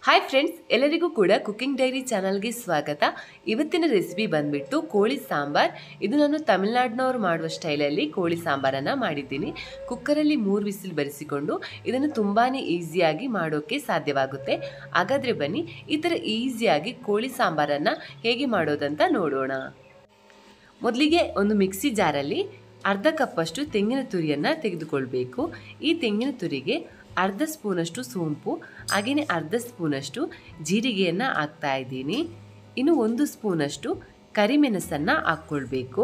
Hi friends, ಎಲ್ಲರಿಗೂ ಕೂಡ cooking dairy ಚಾನಲ್ಗೆ ಸ್ವಾಗತ. ಇವತ್ತಿನ ರೆಸಿಪಿ ಬಂದ್ಬಿಟ್ಟು ಕೋಳಿ ಸಾಂಬಾರ್. ಇದು ನಾನು ತಮಿಳ್ನಾಡಿನವ್ರು ಮಾಡುವ ಸ್ಟೈಲಲ್ಲಿ ಕೋಳಿ ಸಾಂಬಾರನ್ನು ಮಾಡಿದ್ದೀನಿ. ಕುಕ್ಕರಲ್ಲಿ 3 ವಿಸಿಲ್ ಬರೆಸಿಕೊಂಡು ಇದನ್ನು ತುಂಬಾ ಈಸಿಯಾಗಿ ಮಾಡೋಕ್ಕೆ ಸಾಧ್ಯವಾಗುತ್ತೆ. ಹಾಗಾದರೆ ಬನ್ನಿ, ಈ ಥರ ಈಸಿಯಾಗಿ ಕೋಳಿ ಸಾಂಬಾರನ್ನು ಹೇಗೆ ಮಾಡೋದಂತ ನೋಡೋಣ. ಮೊದಲಿಗೆ ಒಂದು ಮಿಕ್ಸಿ ಜಾರಲ್ಲಿ ಅರ್ಧ ಕಪ್ಪಷ್ಟು ತೆಂಗಿನ ತುರಿಯನ್ನು ತೆಗೆದುಕೊಳ್ಬೇಕು. ಈ ತೆಂಗಿನ ತುರಿಗೆ ಅರ್ಧ ಸ್ಪೂನಷ್ಟು ಸೋಂಪು, ಹಾಗೆಯೇ ಅರ್ಧ ಸ್ಪೂನಷ್ಟು ಜೀರಿಗೆಯನ್ನು ಹಾಕ್ತಾ ಇದ್ದೀನಿ. ಇನ್ನು 1 ಸ್ಪೂನಷ್ಟು ಕರಿಮೆಣಸನ್ನು ಹಾಕ್ಕೊಳ್ಬೇಕು.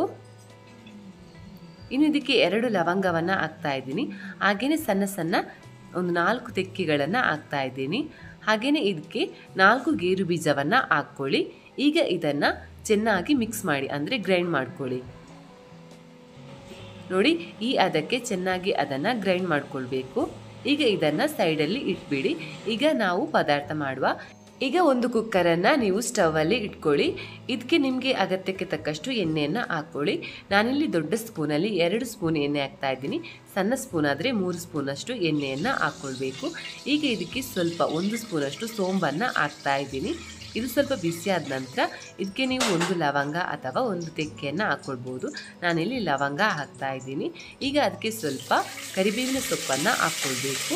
ಇನ್ನು ಇದಕ್ಕೆ 2 ಲವಂಗವನ್ನು ಹಾಕ್ತಾ ಇದ್ದೀನಿ. ಹಾಗೆಯೇ ಸಣ್ಣ ಸಣ್ಣ ಒಂದು 4 ತೆಕ್ಕೆಗಳನ್ನು ಹಾಕ್ತಾ ಇದ್ದೀನಿ. ಹಾಗೆಯೇ ಇದಕ್ಕೆ 4 ಗೇರು ಬೀಜವನ್ನು ಹಾಕ್ಕೊಳ್ಳಿ. ಈಗ ಇದನ್ನು ಚೆನ್ನಾಗಿ ಮಿಕ್ಸ್ ಮಾಡಿ, ಅಂದರೆ ಗ್ರೈಂಡ್ ಮಾಡ್ಕೊಳ್ಳಿ. ನೋಡಿ, ಈ ಅದಕ್ಕೆ ಚೆನ್ನಾಗಿ ಅದನ್ನು ಗ್ರೈಂಡ್ ಮಾಡ್ಕೊಳ್ಬೇಕು. ಈಗ ಇದನ್ನು ಸೈಡಲ್ಲಿ ಇಟ್ಬಿಡಿ. ಈಗ ನಾವು ಪದಾರ್ಥ ಮಾಡುವ. ಈಗ ಒಂದು ಕುಕ್ಕರನ್ನು ನೀವು ಸ್ಟವಲ್ಲಿ ಇಟ್ಕೊಳ್ಳಿ. ಇದಕ್ಕೆ ನಿಮಗೆ ಅಗತ್ಯಕ್ಕೆ ತಕ್ಕಷ್ಟು ಎಣ್ಣೆಯನ್ನು ಹಾಕ್ಕೊಳ್ಳಿ. ನಾನಿಲ್ಲಿ ದೊಡ್ಡ ಸ್ಪೂನಲ್ಲಿ 2 ಸ್ಪೂನ್ ಎಣ್ಣೆ ಹಾಕ್ತಾ ಇದ್ದೀನಿ. ಸಣ್ಣ ಸ್ಪೂನ್ ಆದರೆ 3 ಸ್ಪೂನಷ್ಟು ಎಣ್ಣೆಯನ್ನು ಹಾಕ್ಕೊಳ್ಬೇಕು. ಈಗ ಇದಕ್ಕೆ ಸ್ವಲ್ಪ 1 ಸ್ಪೂನಷ್ಟು ಸೋಂಬನ್ನು ಹಾಕ್ತಾ ಇದ್ದೀನಿ. ಇದು ಸ್ವಲ್ಪ ಬಿಸಿಯಾದ ನಂತರ ಇದಕ್ಕೆ ನೀವು 1 ಲವಂಗ ಅಥವಾ 1 ತೆಕ್ಕೆಯನ್ನು ಹಾಕ್ಕೊಳ್ಬೋದು. ನಾನಿಲ್ಲಿ ಲವಂಗ ಹಾಕ್ತಾ ಇದ್ದೀನಿ. ಈಗ ಅದಕ್ಕೆ ಸ್ವಲ್ಪ ಕರಿಬೇವಿನ ಸೊಪ್ಪನ್ನು ಹಾಕ್ಕೊಳ್ಬೇಕು.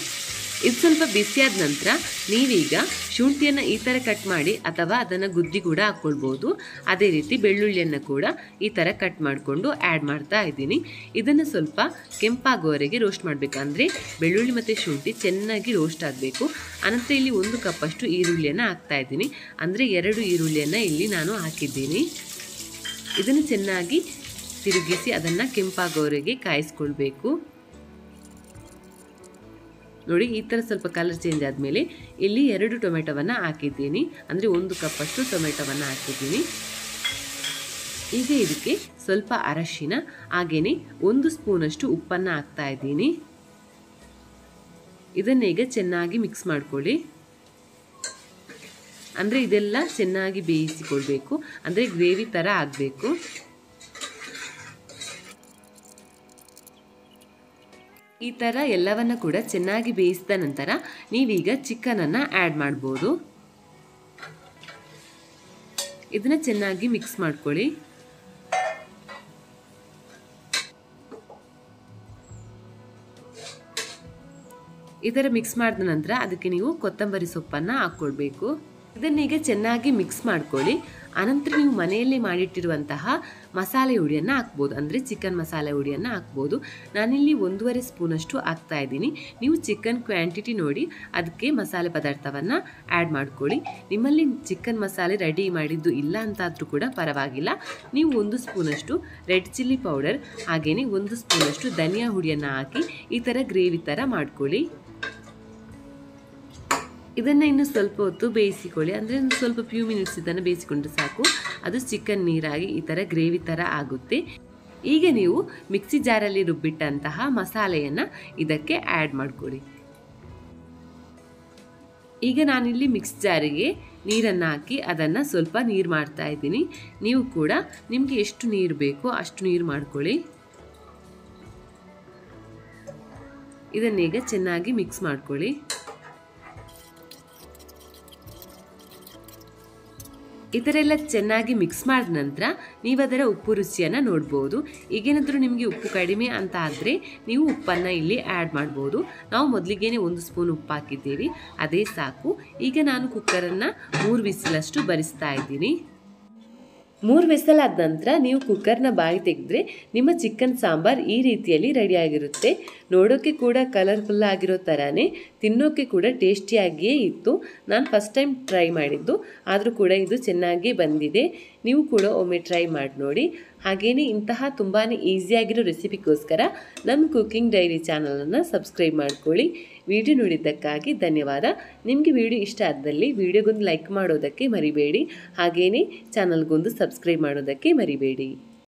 ಇದು ಸ್ವಲ್ಪ ಬಿಸಿಯಾದ ನಂತರ ನೀವೀಗ ಶುಂಠಿಯನ್ನು ಈ ಥರ ಕಟ್ ಮಾಡಿ ಅಥವಾ ಅದನ್ನು ಗುದ್ದಿ ಕೂಡ ಹಾಕ್ಕೊಳ್ಬೋದು. ಅದೇ ರೀತಿ ಬೆಳ್ಳುಳ್ಳಿಯನ್ನು ಕೂಡ ಈ ಥರ ಕಟ್ ಮಾಡಿಕೊಂಡು ಆ್ಯಡ್ ಮಾಡ್ತಾ ಇದ್ದೀನಿ. ಇದನ್ನು ಸ್ವಲ್ಪ ಕೆಂಪಾಗೋವರೆಗೆ ರೋಸ್ಟ್ ಮಾಡಬೇಕು. ಅಂದರೆ ಬೆಳ್ಳುಳ್ಳಿ ಮತ್ತು ಶುಂಠಿ ಚೆನ್ನಾಗಿ ರೋಸ್ಟ್ ಆಗಬೇಕು. ಅನಂತರ ಇಲ್ಲಿ 1 ಕಪ್ಪಷ್ಟು ಈರುಳ್ಳಿಯನ್ನು ಹಾಕ್ತಾ ಇದ್ದೀನಿ. ಅಂದರೆ 2 ಈರುಳ್ಳಿಯನ್ನು ಇಲ್ಲಿ ನಾನು ಹಾಕಿದ್ದೀನಿ. ಇದನ್ನು ಚೆನ್ನಾಗಿ ತಿರುಗಿಸಿ ಅದನ್ನು ಕೆಂಪಾಗೋವರೆಗೆ ಕಾಯಿಸ್ಕೊಳ್ಬೇಕು. ನೋಡಿ, ಈ ಥರ ಸ್ವಲ್ಪ ಕಲರ್ ಚೇಂಜ್ ಆದಮೇಲೆ ಇಲ್ಲಿ 2 ಟೊಮೆಟೊವನ್ನು ಹಾಕಿದ್ದೀನಿ. ಅಂದರೆ 1 ಕಪ್ಪಷ್ಟು ಟೊಮೆಟೊವನ್ನು ಹಾಕಿದ್ದೀನಿ. ಈಗ ಇದಕ್ಕೆ ಸ್ವಲ್ಪ ಅರಶಿನ, ಹಾಗೆಯೇ 1 ಸ್ಪೂನಷ್ಟು ಉಪ್ಪನ್ನು ಹಾಕ್ತಾ ಇದ್ದೀನಿ. ಇದನ್ನೀಗ ಚೆನ್ನಾಗಿ ಮಿಕ್ಸ್ ಮಾಡ್ಕೊಳ್ಳಿ. ಅಂದರೆ ಇದೆಲ್ಲ ಚೆನ್ನಾಗಿ ಬೇಯಿಸಿಕೊಳ್ಬೇಕು. ಅಂದರೆ ಗ್ರೇವಿ ಥರ ಆಗಬೇಕು. ಈ ಥರ ಎಲ್ಲವನ್ನ ಕೂಡ ಚೆನ್ನಾಗಿ ಬೇಯಿಸಿದ ನಂತರ ನೀವೀಗ ಚಿಕನನ್ನು ಆ್ಯಡ್ ಮಾಡ್ಬೋದು. ಇದನ್ನು ಚೆನ್ನಾಗಿ ಮಿಕ್ಸ್ ಮಾಡ್ಕೊಳ್ಳಿ. ಈ ಥರ ಮಿಕ್ಸ್ ಮಾಡಿದ ನಂತರ ಅದಕ್ಕೆ ನೀವು ಕೊತ್ತಂಬರಿ ಸೊಪ್ಪನ್ನು ಹಾಕ್ಕೊಳ್ಬೇಕು. ಇದನ್ನೀಗ ಚೆನ್ನಾಗಿ ಮಿಕ್ಸ್ ಮಾಡ್ಕೊಳ್ಳಿ. ಅನಂತರ ನೀವು ಮನೆಯಲ್ಲಿ ಮಾಡಿಟ್ಟಿರುವಂತಹ ಮಸಾಲೆ ಹುಡಿಯನ್ನು ಹಾಕ್ಬೋದು. ಅಂದರೆ ಚಿಕನ್ ಮಸಾಲೆ ಹುಡಿಯನ್ನು ಹಾಕ್ಬೋದು. ನಾನಿಲ್ಲಿ 1.5 ಸ್ಪೂನಷ್ಟು ಹಾಕ್ತಾ ಇದ್ದೀನಿ. ನೀವು ಚಿಕನ್ ಕ್ವಾಂಟಿಟಿ ನೋಡಿ ಅದಕ್ಕೆ ಮಸಾಲೆ ಪದಾರ್ಥವನ್ನು ಆ್ಯಡ್ ಮಾಡ್ಕೊಳ್ಳಿ. ನಿಮ್ಮಲ್ಲಿ ಚಿಕನ್ ಮಸಾಲೆ ರೆಡಿ ಮಾಡಿದ್ದು ಇಲ್ಲ ಅಂತಾದರೂ ಕೂಡ ಪರವಾಗಿಲ್ಲ. ನೀವು 1 ಸ್ಪೂನಷ್ಟು ರೆಡ್ ಚಿಲ್ಲಿ ಪೌಡರ್, ಹಾಗೆಯೇ 1 ಸ್ಪೂನಷ್ಟು ಧನಿಯಾ ಹುಡಿಯನ್ನು ಹಾಕಿ ಈ ಥರ ಗ್ರೇವಿ ಥರ ಮಾಡ್ಕೊಳ್ಳಿ. ಇದನ್ನು ಇನ್ನು ಸ್ವಲ್ಪ ಹೊತ್ತು ಬೇಯಿಸಿಕೊಳ್ಳಿ. ಅಂದರೆ ಸ್ವಲ್ಪ ಫ್ಯೂ ಮಿನಿಟ್ಸ್ ಇದನ್ನು ಬೇಯಿಸಿಕೊಂಡ್ರೆ ಸಾಕು. ಅದು ಚಿಕನ್ ನೀರಾಗಿ ಈ ಥರ ಗ್ರೇವಿ ಥರ ಆಗುತ್ತೆ. ಈಗ ನೀವು ಮಿಕ್ಸಿ ಜಾರಲ್ಲಿ ರುಬ್ಬಿಟ್ಟಂತಹ ಮಸಾಲೆಯನ್ನು ಇದಕ್ಕೆ ಆ್ಯಡ್ ಮಾಡ್ಕೊಳ್ಳಿ. ಈಗ ನಾನಿಲ್ಲಿ ಮಿಕ್ಸ್ ಜಾರಿಗೆ ನೀರನ್ನು ಹಾಕಿ ಅದನ್ನು ಸ್ವಲ್ಪ ನೀರು ಮಾಡ್ತಾ ಇದ್ದೀನಿ. ನೀವು ಕೂಡ ನಿಮಗೆ ಎಷ್ಟು ನೀರು ಬೇಕೋ ಅಷ್ಟು ನೀರು ಮಾಡ್ಕೊಳ್ಳಿ. ಇದನ್ನೀಗ ಚೆನ್ನಾಗಿ ಮಿಕ್ಸ್ ಮಾಡ್ಕೊಳ್ಳಿ. ಈ ಥರ ಎಲ್ಲ ಚೆನ್ನಾಗಿ ಮಿಕ್ಸ್ ಮಾಡಿದ ನಂತರ ನೀವು ಅದರ ಉಪ್ಪು ರುಚಿಯನ್ನು ನೋಡ್ಬೋದು. ಈಗೇನಾದರೂ ನಿಮಗೆ ಉಪ್ಪು ಕಡಿಮೆ ಅಂತ ಆದರೆ ನೀವು ಉಪ್ಪನ್ನು ಇಲ್ಲಿ ಆ್ಯಡ್ ಮಾಡ್ಬೋದು. ನಾವು ಮೊದಲಿಗೇನೆ 1 ಸ್ಪೂನ್ ಉಪ್ಪು ಹಾಕಿದ್ದೀವಿ, ಅದೇ ಸಾಕು. ಈಗ ನಾನು ಕುಕ್ಕರನ್ನು 3 ವಿಸಿಲಷ್ಟು ಬರಿಸ್ತಾ ಇದ್ದೀನಿ. 3 ವಿಸಲ್ ಆದ ನಂತರ ನೀವು ಕುಕ್ಕರ್ನ ಬಾಯಿ ತೆಗೆದ್ರೆ ನಿಮ್ಮ ಚಿಕನ್ ಸಾಂಬಾರ್ ಈ ರೀತಿಯಲ್ಲಿ ರೆಡಿಯಾಗಿರುತ್ತೆ. ನೋಡೋಕ್ಕೆ ಕೂಡ ಕಲರ್ಫುಲ್ ಆಗಿರೋ ಥರನೇ, ತಿನ್ನೋಕ್ಕೆ ಕೂಡ ಟೇಸ್ಟಿಯಾಗಿಯೇ ಇತ್ತು. ನಾನು ಫಸ್ಟ್ ಟೈಮ್ ಟ್ರೈ ಮಾಡಿದ್ದು, ಆದರೂ ಕೂಡ ಇದು ಚೆನ್ನಾಗಿ ಬಂದಿದೆ. ನೀವು ಕೂಡ ಒಮ್ಮೆ ಟ್ರೈ ಮಾಡಿ ನೋಡಿ. ಹಾಗೆಯೇ ಇಂತಹ ತುಂಬಾ ಈಸಿಯಾಗಿರೋ ರೆಸಿಪಿಗೋಸ್ಕರ ನಮ್ಮ ಕುಕಿಂಗ್ ಡೈರಿ ಚಾನಲನ್ನು ಸಬ್ಸ್ಕ್ರೈಬ್ ಮಾಡ್ಕೊಳ್ಳಿ. ವಿಡಿಯೋ ನೋಡಿದ್ದಕ್ಕಾಗಿ ಧನ್ಯವಾದ. ನಿಮಗೆ ವಿಡಿಯೋ ಇಷ್ಟ ಆದಲ್ಲಿ ವಿಡಿಯೋಗೊಂದು ಲೈಕ್ ಮಾಡೋದಕ್ಕೆ ಮರಿಬೇಡಿ. ಹಾಗೆಯೇ ಚಾನಲ್ಗೊಂದು ಸಬ್ಸ್ಕ್ರೈಬ್ ಮಾಡೋದಕ್ಕೆ ಮರಿಬೇಡಿ.